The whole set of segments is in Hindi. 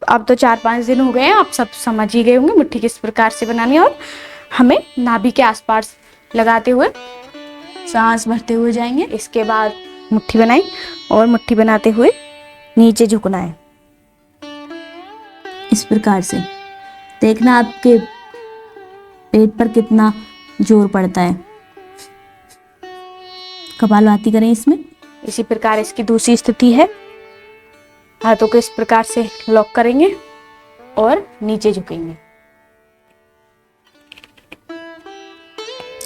अब तो 4-5 दिन हो गए हैं, आप सब समझ ही गए होंगे मुट्ठी किस प्रकार से बनानी है। और हमें नाभि के आसपास लगाते हुए सांस भरते हुए जाएंगे। इसके बाद मुट्ठी बनाई और मुट्ठी बनाते हुए नीचे झुकना है इस प्रकार से। देखना आपके पेट पर कितना जोर पड़ता है। कपालभाति करें इसमें। इसी प्रकार इसकी दूसरी स्थिति है, हाथों को इस प्रकार से लॉक करेंगे और नीचे झुकेंगे।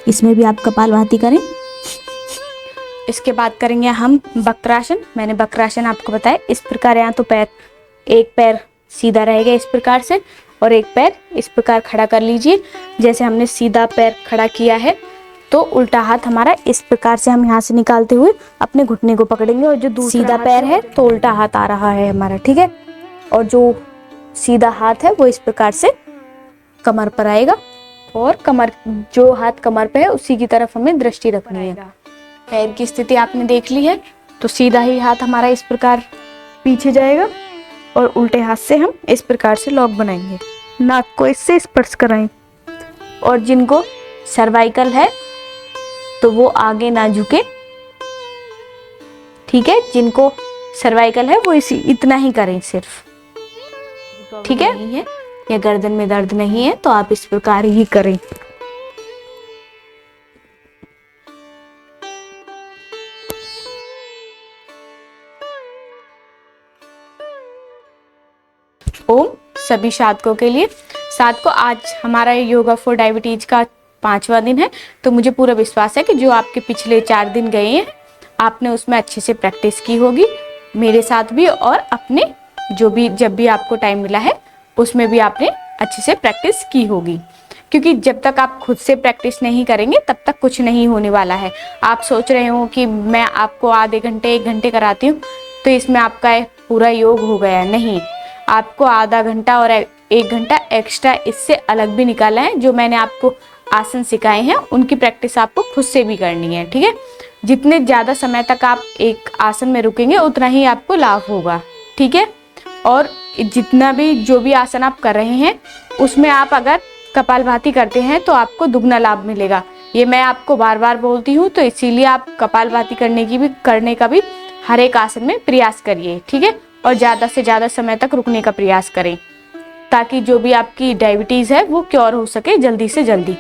इसमें भी आप कपालभाति करें। इसके बाद करेंगे हम वक्रासन। मैंने वक्रासन आपको बताया इस प्रकार। यहाँ तो पैर, एक पैर सीधा रहेगा इस प्रकार से और एक पैर इस प्रकार खड़ा कर लीजिए। जैसे हमने सीधा पैर खड़ा किया है तो उल्टा हाथ हमारा इस प्रकार से हम यहाँ से निकालते हुए अपने घुटने को पकड़ेंगे। और जो दूसरा सीधा पैर है तो उल्टा हाथ आ रहा है हमारा, ठीक है। और जो सीधा हाथ है वो इस प्रकार से कमर पर आएगा और कमर, जो हाथ कमर पे है उसी की तरफ हमें दृष्टि रखनी है। पैर की स्थिति आपने देख ली है, तो सीधा ही हाथ हमारा इस प्रकार पीछे जाएगा और उल्टे हाथ से हम इस प्रकार से लॉक बनाएंगे। नाक को इससे स्पर्श कराएं। और जिनको सर्वाइकल है तो वो आगे ना झुके, ठीक है। जिनको सर्वाइकल है वो इतना ही करें सिर्फ, ठीक है। या गर्दन में दर्द नहीं है तो आप इस प्रकार ही करें। ओम सभी साधकों के लिए। साधकों, आज हमारा योगा फॉर डायबिटीज का 5वां दिन है। तो मुझे पूरा विश्वास है कि जो आपके पिछले 4 दिन गए हैं आपने उसमें अच्छे से प्रैक्टिस की होगी, मेरे साथ भी, और अपने जो भी जब भी आपको टाइम मिला है उसमें भी आपने अच्छे से प्रैक्टिस की होगी। क्योंकि जब तक आप खुद से प्रैक्टिस नहीं करेंगे तब तक कुछ नहीं होने वाला है। आप सोच रहे हो कि मैं आपको आधे घंटे 1 घंटे कराती हूँ तो इसमें आपका पूरा योग हो गया। नहीं, आपको आधा घंटा और 1 घंटा एक्स्ट्रा इससे अलग भी निकाला है। जो मैंने आपको आसन सिखाए हैं उनकी प्रैक्टिस आपको खुद से भी करनी है, ठीक है। जितने ज़्यादा समय तक आप एक आसन में रुकेंगे उतना ही आपको लाभ होगा, ठीक है। और जितना भी जो भी आसन आप कर रहे हैं उसमें आप अगर कपालभाति करते हैं तो आपको दुगना लाभ मिलेगा। ये मैं आपको बार बार बोलती हूँ, तो इसीलिए आप कपालभाति करने का भी हर एक आसन में प्रयास करिए, ठीक है। और ज़्यादा से ज़्यादा समय तक रुकने का प्रयास करें ताकि जो भी आपकी डायबिटीज़ है वो क्योर हो सके जल्दी से जल्दी।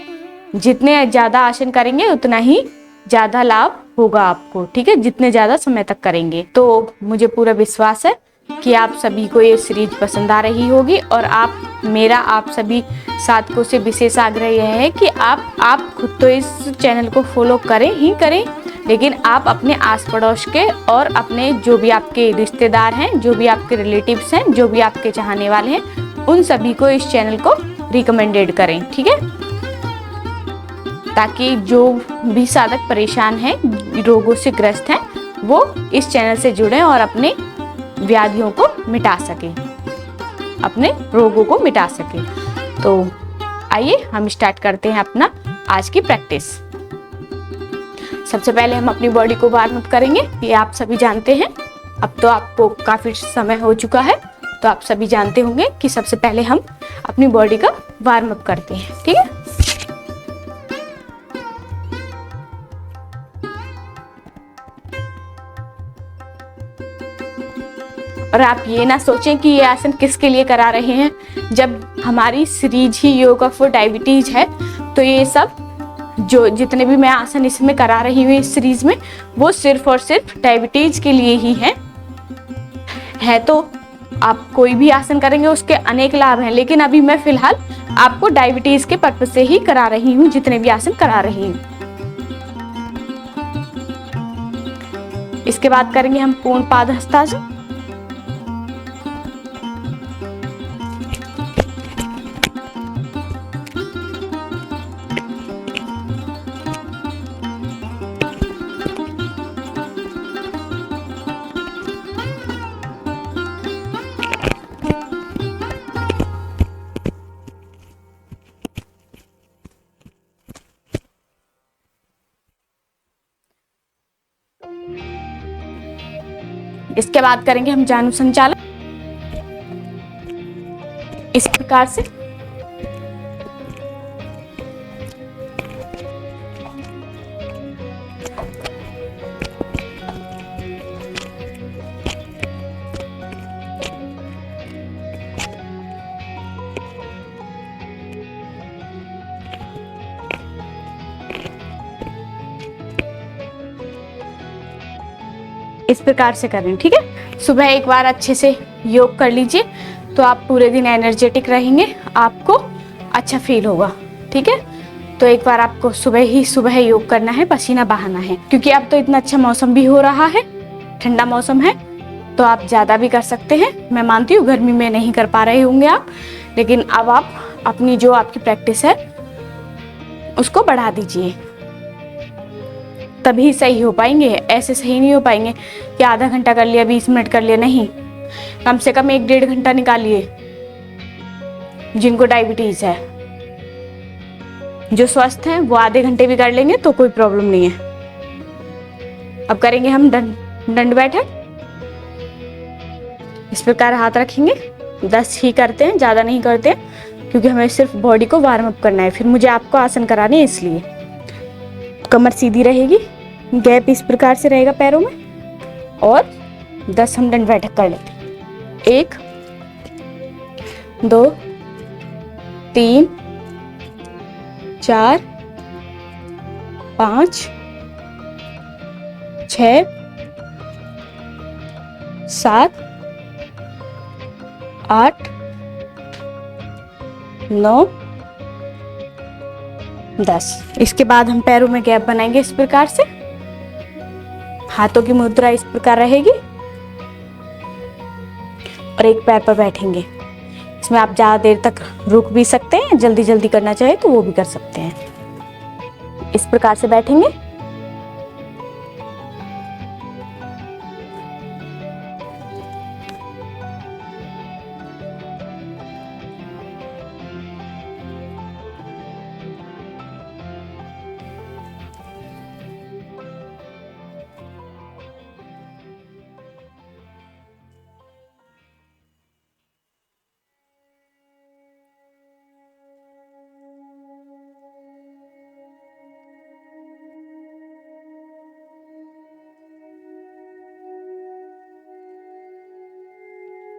जितने ज़्यादा आसन करेंगे उतना ही ज़्यादा लाभ होगा आपको, ठीक है, जितने ज़्यादा समय तक करेंगे। तो मुझे पूरा विश्वास है कि आप सभी को ये सीरीज पसंद आ रही होगी। और आप सभी साधकों से विशेष आग्रह यह है कि आप खुद तो इस चैनल को फॉलो करें ही करें, लेकिन आप अपने आस पड़ोस के और अपने जो भी आपके रिश्तेदार हैं, जो भी आपके रिलेटिव्स हैं, जो भी आपके चाहने वाले हैं, उन सभी को इस चैनल को रिकमेंडेड करें, ठीक है। ताकि जो भी साधक परेशान हैं, रोगों से ग्रस्त हैं, वो इस चैनल से जुड़ें और अपने व्याधियों को मिटा सकें, अपने रोगों को मिटा सकें। तो आइए हम स्टार्ट करते हैं अपना आज की प्रैक्टिस। सबसे पहले हम अपनी बॉडी को वार्म अप करेंगे। ये आप सभी जानते हैं, अब तो आपको काफी समय हो चुका है तो आप सभी जानते होंगे कि सबसे पहले हम अपनी बॉडी का वार्म अप करते हैं, ठीक है। और आप ये ना सोचें कि ये आसन किसके लिए करा रहे हैं। जब हमारी series he yoga for diabetes है तो ये सब जो जितने भी मैं आसन इसमें करा रही हूँ इस सीरीज में, वो सिर्फ और सिर्फ डायबिटीज के लिए ही है। तो आप कोई भी आसन करेंगे उसके अनेक लाभ हैं, लेकिन अभी मैं फिलहाल आपको डायबिटीज के पर्पज से ही करा रही हूँ जितने भी आसन करा रही हूँ। इसके बाद करेंगे हम पूर्ण पाद हस्तासन। इसके बाद करेंगे हम जानु संचालन। इस प्रकार से। इस प्रकार से कर रही हूँ, ठीक है। सुबह एक बार अच्छे से योग कर लीजिए तो आप पूरे दिन एनर्जेटिक रहेंगे, आपको अच्छा फील होगा, ठीक है। तो एक बार आपको सुबह योग करना है, पसीना बहाना है, क्योंकि अब तो इतना अच्छा मौसम भी हो रहा है, ठंडा मौसम है, तो आप ज़्यादा भी कर सकते हैं। मैं मानती हूँ गर्मी में नहीं कर पा रहे होंगे आप, लेकिन अब आप अपनी जो आपकी प्रैक्टिस है उसको बढ़ा दीजिए, तभी सही हो पाएंगे। ऐसे सही नहीं हो पाएंगे कि आधा घंटा कर लिया, 20 मिनट कर लिया, नहीं, कम से कम 1-1.5 घंटा निकालिए। जिनको डायबिटीज है, जो स्वस्थ हैं, वो आधे घंटे भी कर लेंगे तो कोई प्रॉब्लम नहीं है। अब करेंगे हम दंड बैठक। इस प्रकार हाथ रखेंगे, 10 ही करते हैं, ज्यादा नहीं करते हैं, क्योंकि हमें सिर्फ बॉडी को वार्म अप करना है, फिर मुझे आपको आसन कराने हैं, इसलिए कमर सीधी रहेगी, गैप इस प्रकार से रहेगा पैरों में, और 10 हम दंड बैठक कर लेते हैं। 1 2 3 4 5 6 7 8 9 10। इसके बाद हम पैरों में गैप बनाएंगे इस प्रकार से, हाथों की मुद्रा इस प्रकार रहेगी, और एक पैर पर बैठेंगे। इसमें आप ज़्यादा देर तक रुक भी सकते हैं, जल्दी जल्दी करना चाहे तो वो भी कर सकते हैं। इस प्रकार से बैठेंगे।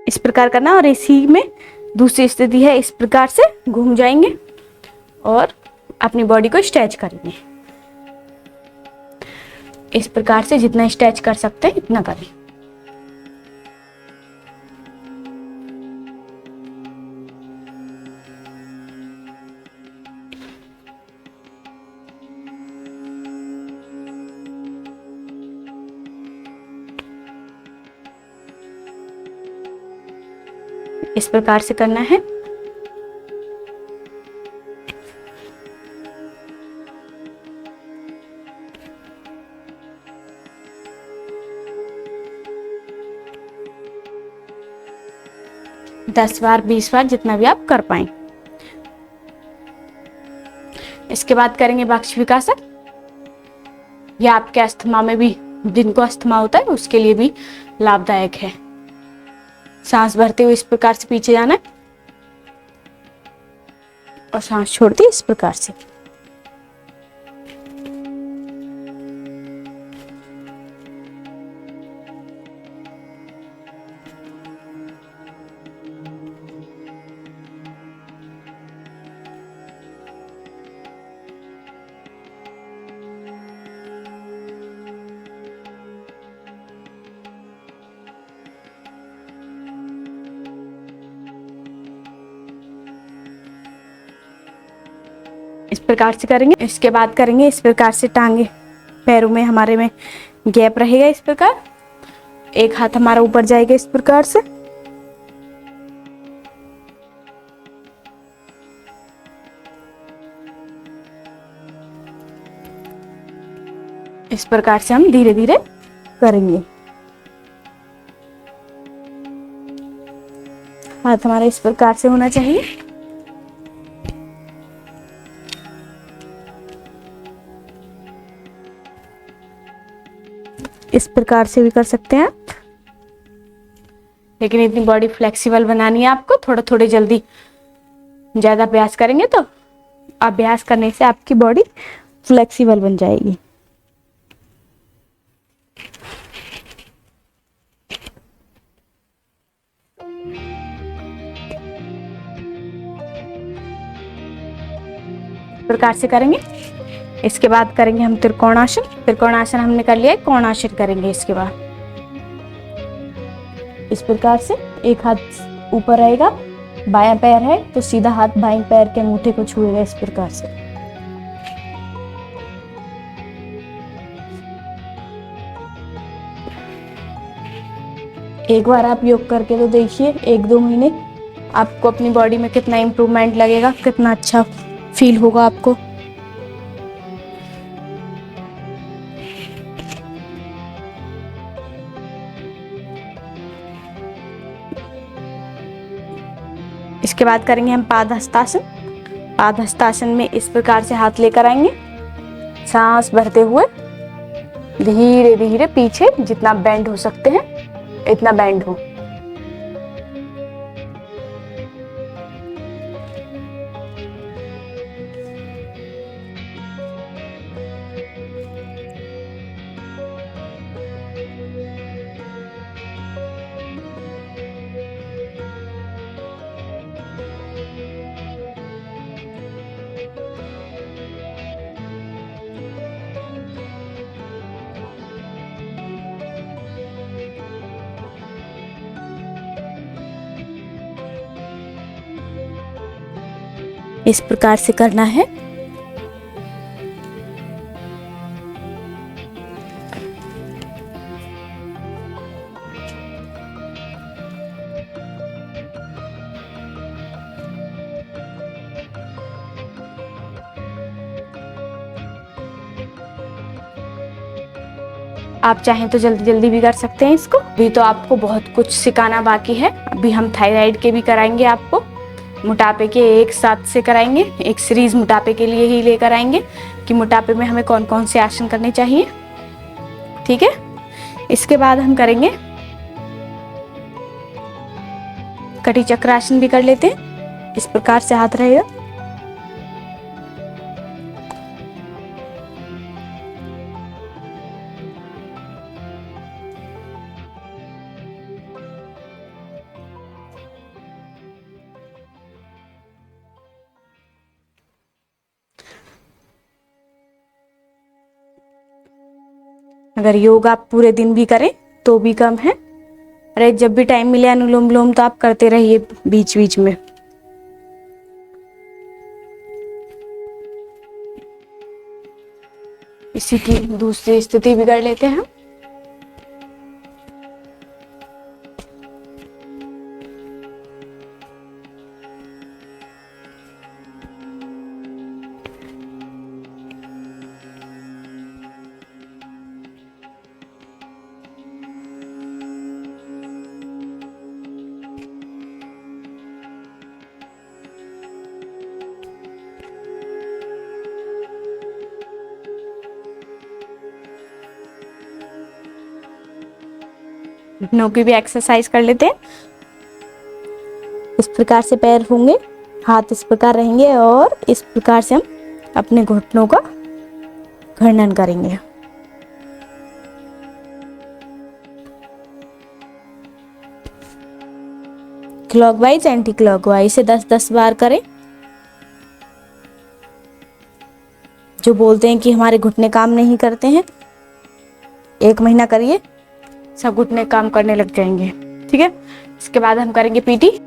इस प्रकार करना, और इसी में दूसरी स्थिति है, इस प्रकार से घूम जाएंगे और अपनी बॉडी को स्ट्रेच करेंगे। इस प्रकार से जितना स्ट्रेच कर सकते हैं इतना करें। इस प्रकार से करना है। दस बार 20 बार जितना भी आप कर पाए। इसके बाद करेंगे बाक्षविकासन। यह आपके अस्थमा में भी, जिनको अस्थमा होता है उसके लिए भी लाभदायक है। सांस भरते हुए इस प्रकार से पीछे जाना है और सांस छोड़ते इस प्रकार से। इस प्रकार से करेंगे। इसके बाद करेंगे इस प्रकार से, टांगे पैरों में हमारे में गैप रहेगा इस प्रकार, एक हाथ हमारा ऊपर जाएगा इस प्रकार से, इस प्रकार से हम धीरे धीरे करेंगे। हाथ हमारा इस प्रकार से होना चाहिए। इस प्रकार से भी कर सकते हैं आप, लेकिन इतनी बॉडी फ्लेक्सिबल बनानी है आपको, थोड़ा थोड़े जल्दी ज़्यादा अभ्यास करेंगे तो अभ्यास करने से आपकी बॉडी फ्लेक्सिबल बन जाएगी। प्रकार से करेंगे। इसके बाद करेंगे हम त्रिकोणासन। त्रिकोणासन हमने कर लिया है, कोणासन करेंगे इसके बाद। इस प्रकार से एक हाथ ऊपर रहेगा, बायां पैर है तो सीधा हाथ बाएं पैर के अंगूठे को छुएगा इस प्रकार से। एक बार आप योग करके तो देखिए, 1-2 महीने आपको अपनी बॉडी में कितना इम्प्रूवमेंट लगेगा, कितना अच्छा फील होगा आपको। इसके बाद करेंगे हम पादहस्तासन। पादहस्तासन में इस प्रकार से हाथ लेकर आएंगे, सांस भरते हुए धीरे धीरे पीछे जितना बेंड हो सकते हैं इतना बेंड हो। इस प्रकार से करना है। आप चाहें तो जल्दी जल्दी भी कर सकते हैं इसको। अभी तो आपको बहुत कुछ सिखाना बाकी है। अभी हम थायराइड के भी कराएंगे आपको, मोटापे के एक साथ से कराएंगे। एक सीरीज मोटापे के लिए ही लेकर आएंगे कि मोटापे में हमें कौन कौन से आसन करने चाहिए, ठीक है। इसके बाद हम करेंगे कटी चक्रासन भी कर लेते हैं। इस प्रकार से हाथ रहेगा। अगर योग आप पूरे दिन भी करें तो भी कम है। अरे जब भी टाइम मिले अनुलोम विलोम तो आप करते रहिए बीच बीच में। इसी की दूसरी स्थिति भी कर लेते हैं। घुटनों की भी एक्सरसाइज कर लेते हैं। इस प्रकार से पैर होंगे, हाथ इस प्रकार रहेंगे और इस प्रकार से हम अपने घुटनों का घर्षण करेंगे। क्लॉकवाइज एंटी क्लॉकवाइज से 10-10 बार करें। जो बोलते हैं कि हमारे घुटने काम नहीं करते हैं, 1 महीना करिए, सब घुटने काम करने लग जाएंगे, ठीक है। इसके बाद हम करेंगे पीटी।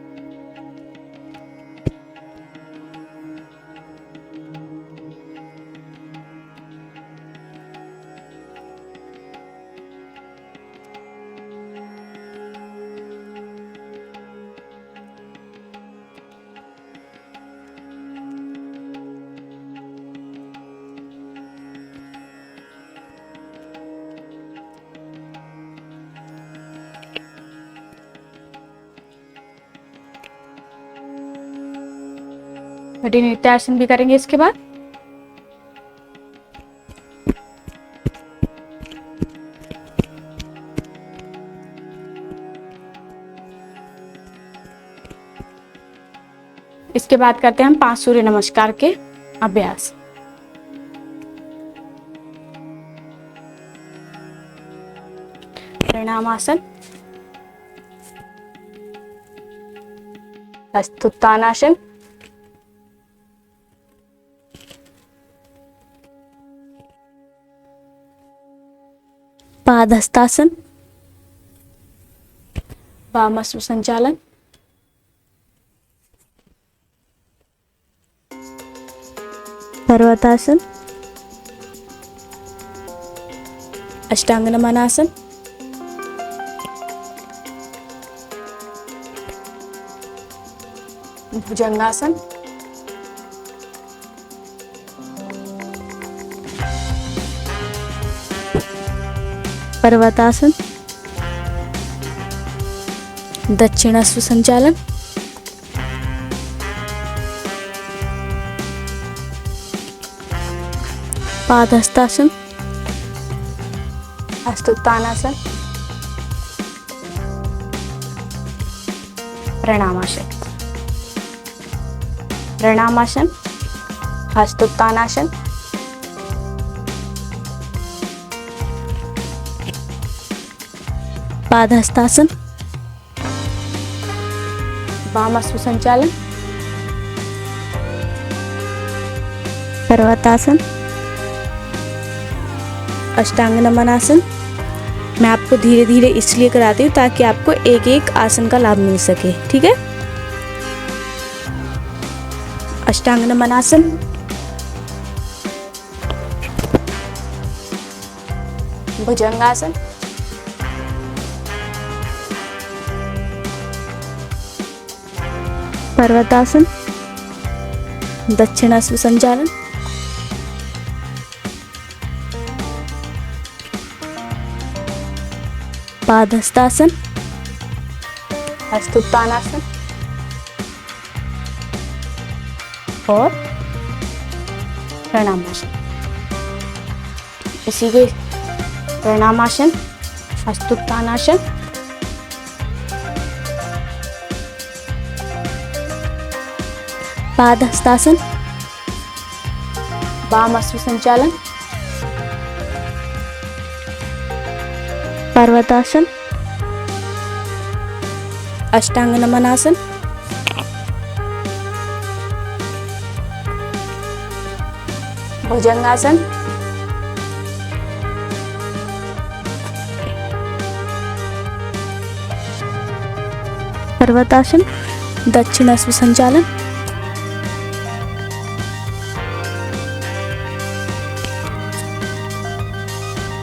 नृत्यासन भी करेंगे इसके बाद। इसके बाद करते हैं हम 5 सूर्य नमस्कार के अभ्यास। प्रणामासन, हस्तोत्थानासन, पादहस्तासन, वामाश्व संचालन, पर्वतासन, अष्टांग नमनासन, भुजंगासन, पर्वतासन, दक्षिणाश्व संचालन, पादहस्तासन, हस्तोत्थानासन, प्रणामासन। प्रणामासन, हस्तोत्थानासन, पादहस्तासन, वामाश्व संचालन, पर्वतासन, अष्टांग नमनासन। मैं आपको धीरे धीरे इसलिए कराती हूँ ताकि आपको एक एक आसन का लाभ मिल सके, ठीक है। अष्टांग नमनासन, भुजंगासन, पर्वतासन, दक्षिणाश्व संचालन, पादहस्तासन, हस्तोत्थानासन और प्रणामासन। इसी के प्रणामासन, हस्तोत्थानासन, पादहस्तासन, वामाश्व संचालन, पर्वतासन, अष्टांग नमनासन, भुजंगासन, पर्वतासन, दक्षिणाश्व संचालन,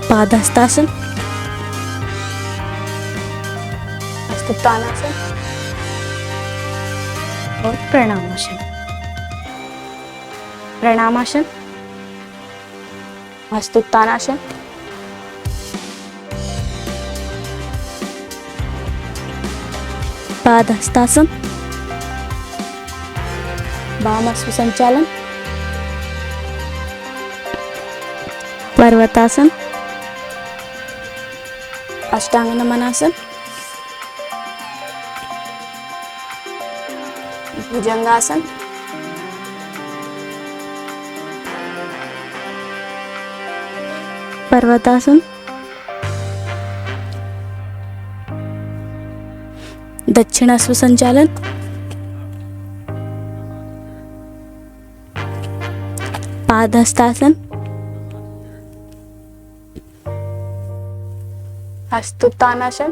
पादहस्तासन, हस्तोत्थानासन और प्रणामासन। प्रणामासन, हस्तोत्थानासन, पादहस्तासन, वामाश्व संचालन, पर्वतासन, अष्टांग नमनासन, भुजंगासन, पर्वतासन, दक्षिणाश्व संचालन, पादहस्तासन, हस्तोत्थानासन,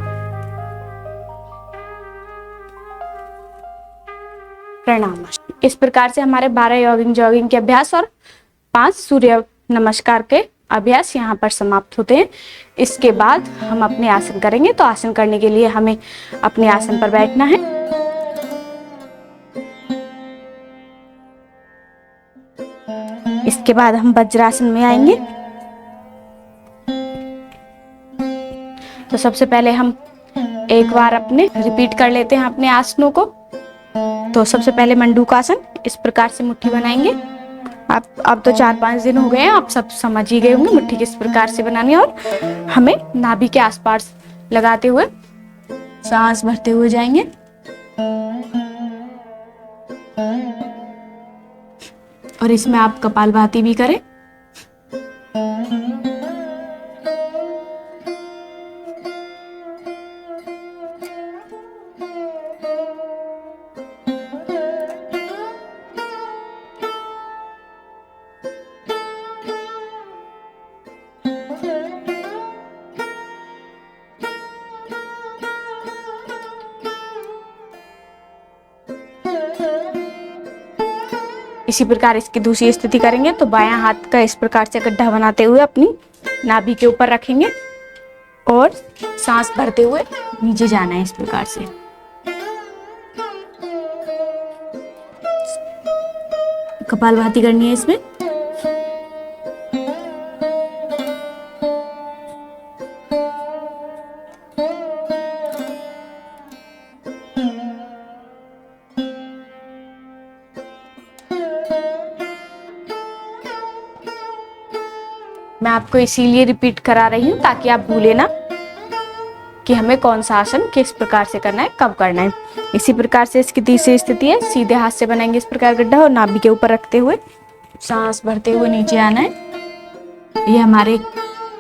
प्रणामासन। इस प्रकार से हमारे 12 जॉगिंग के अभ्यास और 5 सूर्य नमस्कार के अभ्यास यहाँ पर समाप्त होते हैं। इसके बाद हम अपने आसन करेंगे। तो आसन करने के लिए हमें अपने आसन पर बैठना है। इसके बाद हम वज्रासन में आएंगे। तो सबसे पहले हम एक बार अपने रिपीट कर लेते हैं अपने आसनों को। तो सबसे पहले मंडूकासन, इस प्रकार से मुट्ठी बनाएंगे। अब तो 4-5 दिन हो गए हैं, आप सब समझ ही गए होंगे मुट्ठी किस प्रकार से बनानी है। और हमें नाभि के आसपास लगाते हुए सांस भरते हुए जाएंगे। और इसमें आप कपालभाति भी करें। इसी प्रकार इसकी दूसरी स्थिति करेंगे। तो बायां हाथ का इस प्रकार से गड्ढा बनाते हुए अपनी नाभि के ऊपर रखेंगे और सांस भरते हुए नीचे जाना है इस प्रकार से। कपालभाति करनी है इसमें। मैं आपको इसीलिए रिपीट करा रही हूँ ताकि आप भूले ना कि हमें कौन सा आसन किस प्रकार से करना है, कब करना है। इसी प्रकार से इसकी तीसरी स्थिति है, सीधे हाथ से बनाएंगे इस प्रकार गड्ढा और नाभि के ऊपर रखते हुए सांस भरते हुए नीचे आना है। ये हमारे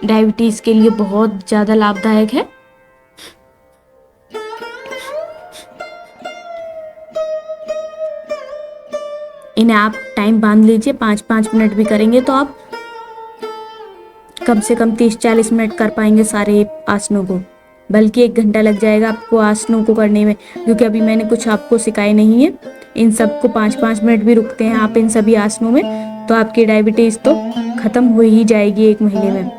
डायबिटीज के लिए बहुत ज्यादा लाभदायक है। इन्हें आप टाइम बांध लीजिए, 5-5 मिनट भी करेंगे तो आप कम से कम 30-40 मिनट कर पाएंगे सारे आसनों को, बल्कि 1 घंटा लग जाएगा आपको आसनों को करने में, क्योंकि अभी मैंने कुछ आपको सिखाए नहीं है। इन सबको 5-5 मिनट भी रुकते हैं आप इन सभी आसनों में तो आपकी डायबिटीज तो खत्म हो ही जाएगी 1 महीने में,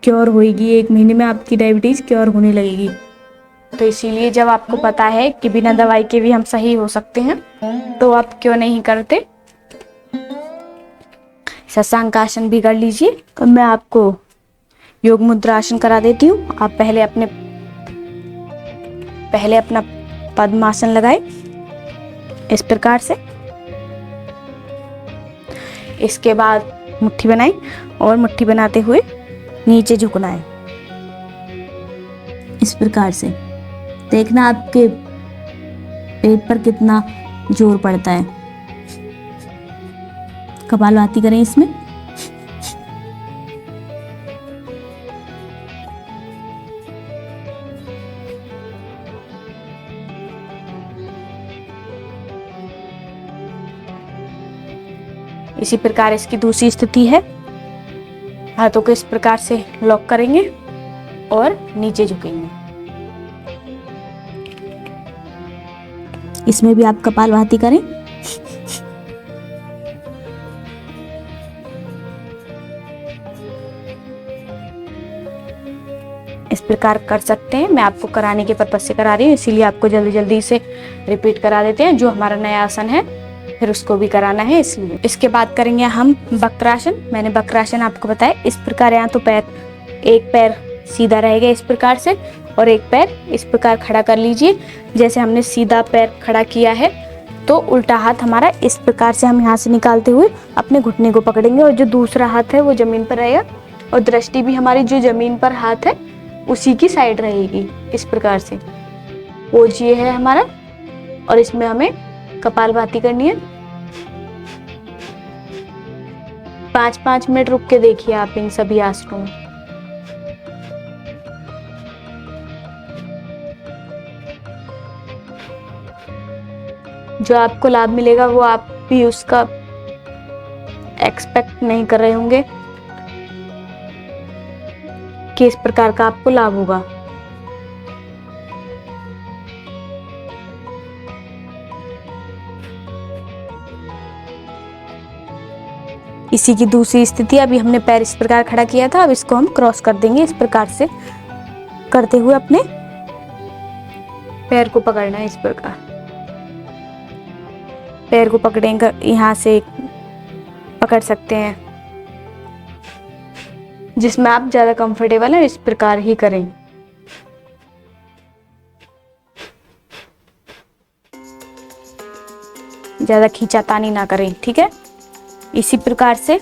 क्योर होएगी। 1 महीने में आपकी डायबिटीज क्योर होने लगेगी। तो इसीलिए जब आपको पता है कि बिना दवाई के भी हम सही हो सकते हैं तो आप क्यों नहीं करते। शशांक आसन भी कर लीजिए। तो मैं आपको योग मुद्रा आसन करा देती हूँ। आप पहले अपना पद्मासन लगाए इस प्रकार से। इसके बाद मुट्ठी बनाई और मुट्ठी बनाते हुए नीचे झुकना है इस प्रकार से। देखना आपके पेट पर कितना जोर पड़ता है। कपालभाति करें इसमें। इसी प्रकार इसकी दूसरी स्थिति है, हाथों को इस प्रकार से लॉक करेंगे और नीचे झुकेंगे। इसमें भी आप कपालभाति करें। इस प्रकार कर सकते हैं। मैं आपको कराने के पर्पज से करा रही हूँ, इसीलिए आपको जल्दी जल्दी से रिपीट करा देते हैं। जो हमारा नया आसन है फिर उसको भी कराना है, इसलिए। इसके बाद करेंगे हम वक्रासन। मैंने वक्रासन आपको बताया इस प्रकार। यहाँ तो एक पैर सीधा रहेगा इस प्रकार से और एक पैर इस प्रकार खड़ा कर लीजिए। जैसे हमने सीधा पैर खड़ा किया है तो उल्टा हाथ हमारा इस प्रकार से हम यहाँ से निकालते हुए अपने घुटने को पकड़ेंगे और जो दूसरा हाथ है वो जमीन पर रहेगा और दृष्टि भी हमारी जो जमीन पर हाथ है उसी की साइड रहेगी इस प्रकार से। पोज ये है हमारा और इसमें हमें कपालभाति करनी है। 5-5 मिनट रुक के देखिए आप इन सभी आसनों में। जो आपको लाभ मिलेगा वो आप भी उसका एक्सपेक्ट नहीं कर रहे होंगे कि इस प्रकार का आपको लाभ होगा। इसी की दूसरी स्थिति, अभी हमने पैर इस प्रकार खड़ा किया था, अब इसको हम क्रॉस कर देंगे इस प्रकार से करते हुए अपने पैर को पकड़ना है इस प्रकार। पैर को पकड़ेंगे, यहाँ से पकड़ सकते हैं जिसमें आप ज्यादा कंफर्टेबल हैं, इस प्रकार ही करें। ज्यादा खींचातानी ना करें, ठीक है। इसी प्रकार से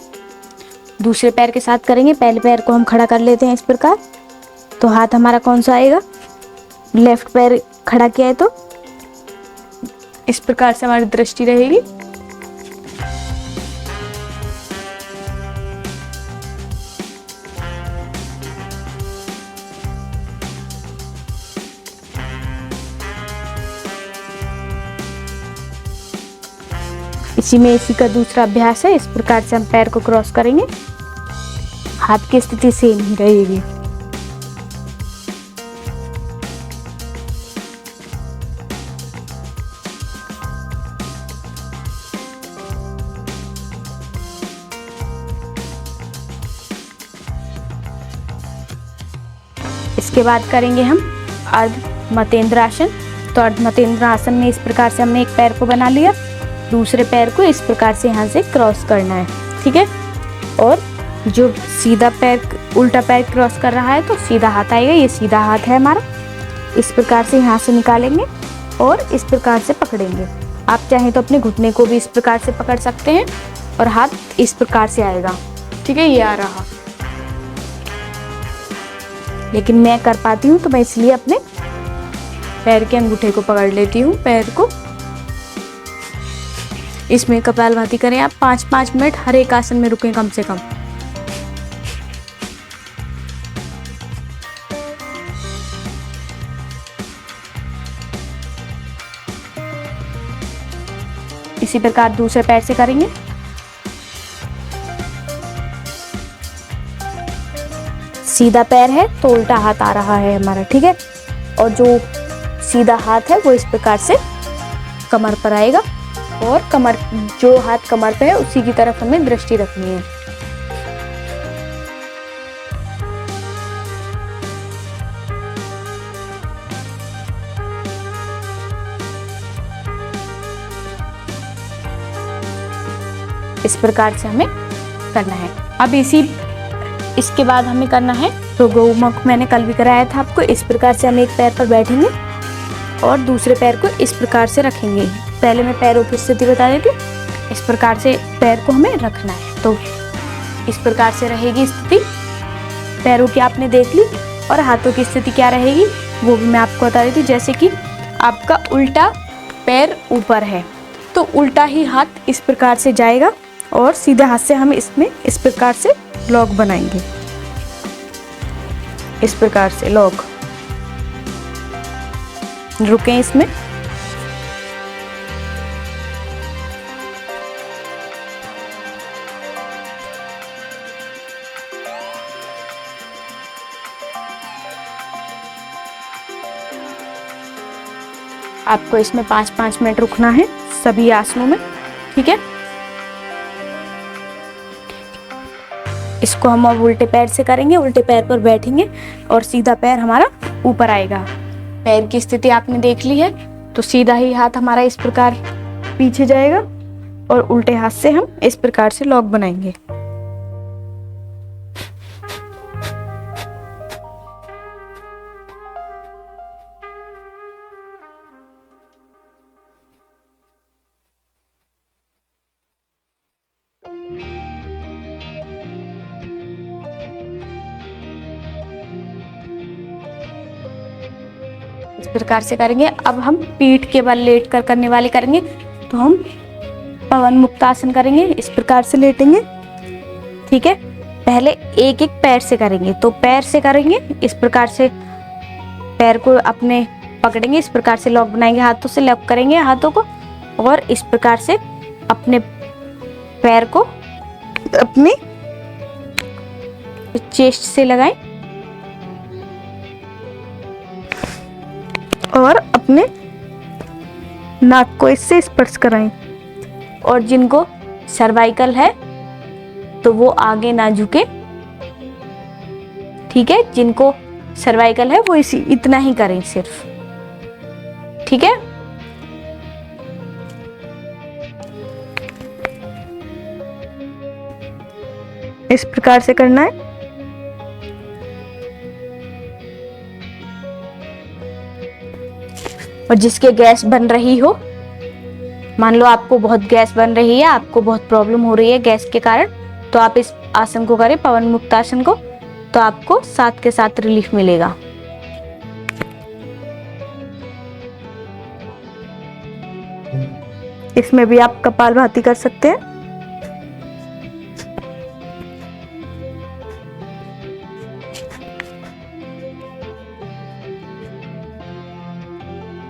दूसरे पैर के साथ करेंगे। पहले पैर को हम खड़ा कर लेते हैं इस प्रकार। तो हाथ हमारा कौन सा आएगा, लेफ्ट पैर खड़ा किया है तो इस प्रकार से हमारी दृष्टि रहेगी। इसी में इसी का दूसरा अभ्यास है। इस प्रकार से हम पैर को क्रॉस करेंगे, हाथ की स्थिति सेम ही रहेगी। इसके बाद करेंगे हम अर्ध मतेंद्र आसन। तो अर्ध मतेंद्र आसन में इस प्रकार से हमने एक पैर को बना लिया, दूसरे पैर को इस प्रकार से यहाँ से क्रॉस करना है, ठीक है। और जो सीधा पैर, उल्टा पैर क्रॉस कर रहा है तो सीधा हाथ आएगा, ये सीधा हाथ है हमारा। इस प्रकार से यहाँ से निकालेंगे और इस प्रकार से पकड़ेंगे। आप चाहें तो अपने घुटने को भी इस प्रकार से पकड़ सकते हैं और हाथ इस प्रकार से आएगा, ठीक है। ये आ रहा, लेकिन मैं कर पाती हूँ तो मैं इसलिए अपने पैर के अंगूठे को पकड़ लेती हूँ, पैर को। इसमें कपालभाति करें आप 5-5 मिनट, हर एक आसन में रुकें कम से कम। इसी प्रकार दूसरे पैर से करेंगे। सीधा पैर है तो उल्टा हाथ आ रहा है हमारा, ठीक है। और जो सीधा हाथ है वो इस प्रकार से कमर पर आएगा और कमर, जो हाथ कमर पे है उसी की तरफ हमें दृष्टि रखनी है। इस प्रकार से हमें करना है। अब इसके बाद हमें करना है तो गौमुख, मैंने कल भी कराया था आपको। इस प्रकार से हम एक पैर पर बैठेंगे और दूसरे पैर को इस प्रकार से रखेंगे। पहले मैं पैरों की स्थिति बता देती हूँ। इस प्रकार से पैर को हमें रखना है, तो इस प्रकार से रहेगी स्थिति। पैरों की आपने देख ली, और हाथों की स्थिति क्या रहेगी वो भी मैं आपको बता देती हूँ। जैसे कि आपका उल्टा पैर ऊपर है तो उल्टा ही हाथ इस प्रकार से जाएगा और सीधे हाथ से हम इसमें इस प्रकार से लॉक बनाएंगे। इस प्रकार से लॉक, रुकें इसमें। आपको इसमें 5-5 मिनट रुकना है सभी आसनों में, ठीक है। इसको हम अब उल्टे पैर से करेंगे। उल्टे पैर पर बैठेंगे और सीधा पैर हमारा ऊपर आएगा। पैर की स्थिति आपने देख ली है, तो सीधा ही हाथ हमारा इस प्रकार पीछे जाएगा और उल्टे हाथ से हम इस प्रकार से लॉक बनाएंगे। इस प्रकार से करेंगे। अब हम पीठ के बल लेट कर करने वाले करेंगे, तो हम पवन मुक्त आसन करेंगे। इस प्रकार से लेटेंगे, ठीक है। पहले एक एक पैर से करेंगे, तो पैर से करेंगे। इस प्रकार से पैर को अपने पकड़ेंगे, इस प्रकार से लॉक बनाएंगे, हाथों से लॉक करेंगे हाथों को, और इस प्रकार से अपने पैर को अपनी चेस्ट से लगाएं और अपने नाक को इससे स्पर्श कराएं। और जिनको सर्वाइकल है तो वो आगे ना झुके, ठीक है। जिनको सर्वाइकल है वो इतना ही करें सिर्फ, ठीक है। इस प्रकार से करना है। और जिसके गैस बन रही हो, मान लो आपको बहुत गैस बन रही है, आपको बहुत प्रॉब्लम हो रही है गैस के कारण, तो आप इस आसन को करें, पवन मुक्त आसन को, तो आपको साथ के साथ रिलीफ मिलेगा। इसमें भी आप कपालभाति कर सकते हैं।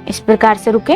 इस प्रकार से रुके।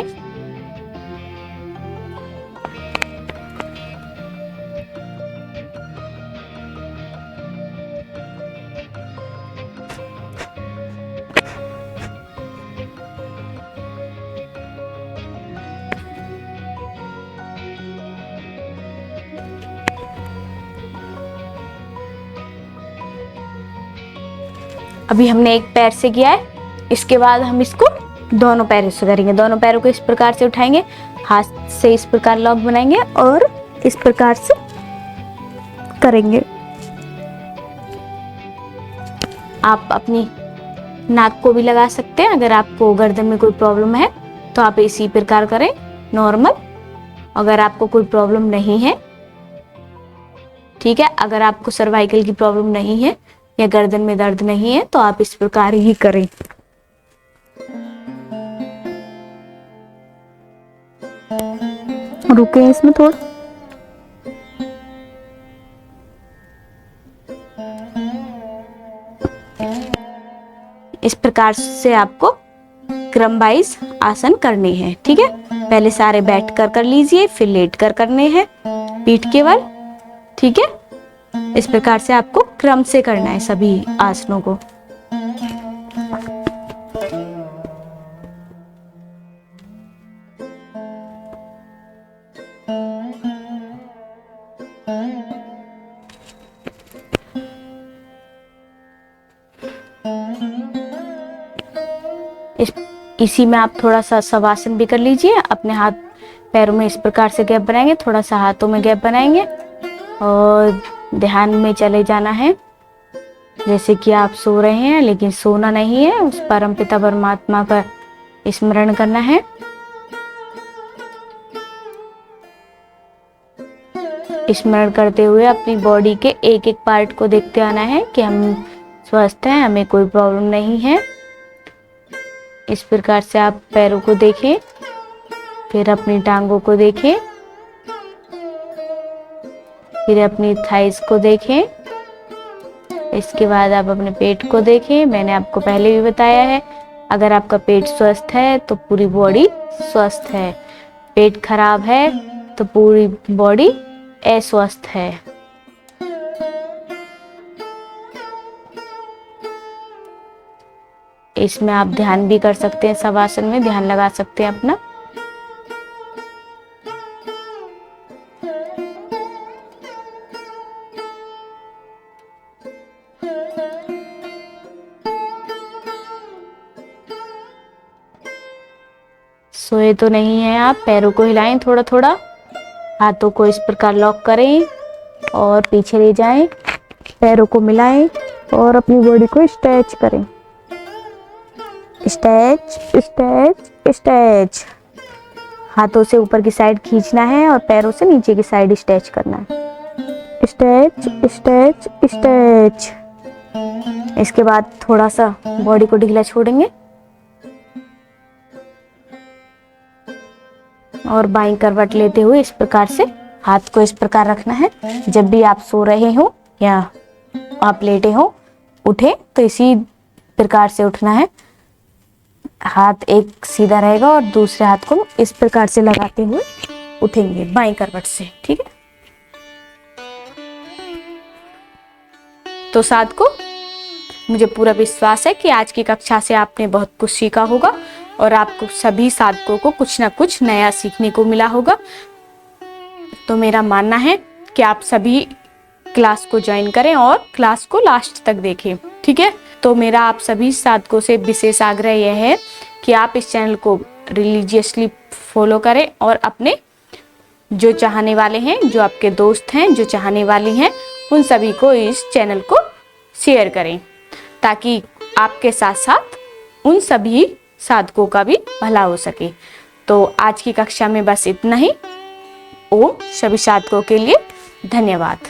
अभी हमने एक पैर से किया है, इसके बाद हम इसको दोनों पैरों से करेंगे। दोनों पैरों को इस प्रकार से उठाएंगे, हाथ से इस प्रकार लॉक बनाएंगे और इस प्रकार से करेंगे। आप अपनी नाक को भी लगा सकते हैं। अगर आपको गर्दन में कोई प्रॉब्लम है तो आप इसी प्रकार करें नॉर्मल। अगर आपको कोई प्रॉब्लम नहीं है, ठीक है, अगर आपको सर्वाइकल की प्रॉब्लम नहीं है या गर्दन में दर्द नहीं है तो आप इस प्रकार ही करें। रुके इसमें थोड़ा। इस प्रकार से आपको क्रम वाइज आसन करने हैं, ठीक है। पहले सारे बैठ कर लीजिए, फिर लेट कर करने हैं पीठ के बल, ठीक है। इस प्रकार से आपको क्रम से करना है सभी आसनों को। इसी में आप थोड़ा सा शवासन भी कर लीजिए। अपने हाथ पैरों में इस प्रकार से गैप बनाएंगे, थोड़ा सा हाथों में गैप बनाएंगे और ध्यान में चले जाना है, जैसे कि आप सो रहे हैं, लेकिन सोना नहीं है। उस परमपिता परमात्मा का स्मरण करना है। स्मरण करते हुए अपनी बॉडी के एक एक पार्ट को देखते आना है कि हम स्वस्थ हैं, हमें कोई प्रॉब्लम नहीं है। इस प्रकार से आप पैरों को देखें, फिर अपनी टांगों को देखें, फिर अपनी थाइस को देखें। इसके बाद आप अपने पेट को देखें। मैंने आपको पहले भी बताया है, अगर आपका पेट स्वस्थ है तो पूरी बॉडी स्वस्थ है, पेट खराब है तो पूरी बॉडी अस्वस्थ है। इसमें आप ध्यान भी कर सकते हैं, शवासन में ध्यान लगा सकते हैं अपना। सोए तो नहीं है आप, पैरों को हिलाएं थोड़ा थोड़ा, हाथों को इस प्रकार लॉक करें और पीछे ले जाएं, पैरों को मिलाएं और अपनी बॉडी को स्ट्रेच करें। Stretch stretch stretch. हाथों से ऊपर की साइड खींचना है और पैरों से नीचे की साइड स्ट्रेच करना है। Stretch stretch stretch. इसके बाद थोड़ा सा बॉडी को ढीला छोड़ेंगे और बाईं करवट लेते हुए इस प्रकार से हाथ को इस प्रकार रखना है। जब भी आप सो रहे हो या आप लेटे हो, उठे तो इसी प्रकार से उठना है। हाथ एक सीधा रहेगा और दूसरे हाथ को इस प्रकार से लगाते हुए उठेंगे बाईं करवट से, ठीक है। तो साधकों, मुझे पूरा विश्वास है कि आज की कक्षा से आपने बहुत कुछ सीखा होगा और आपको सभी साधकों को कुछ ना कुछ नया सीखने को मिला होगा। तो मेरा मानना है कि आप सभी क्लास को ज्वाइन करें और क्लास को लास्ट तक देखें, ठीक है। तो मेरा आप सभी साधकों से विशेष आग्रह यह है कि आप इस चैनल को रिलीजियसली फॉलो करें और अपने जो चाहने वाले हैं, जो आपके दोस्त हैं, जो चाहने वाली हैं, उन सभी को इस चैनल को शेयर करें, ताकि आपके साथ साथ उन सभी साधकों का भी भला हो सके। तो आज की कक्षा में बस इतना ही। ओम सभी साधकों के लिए धन्यवाद।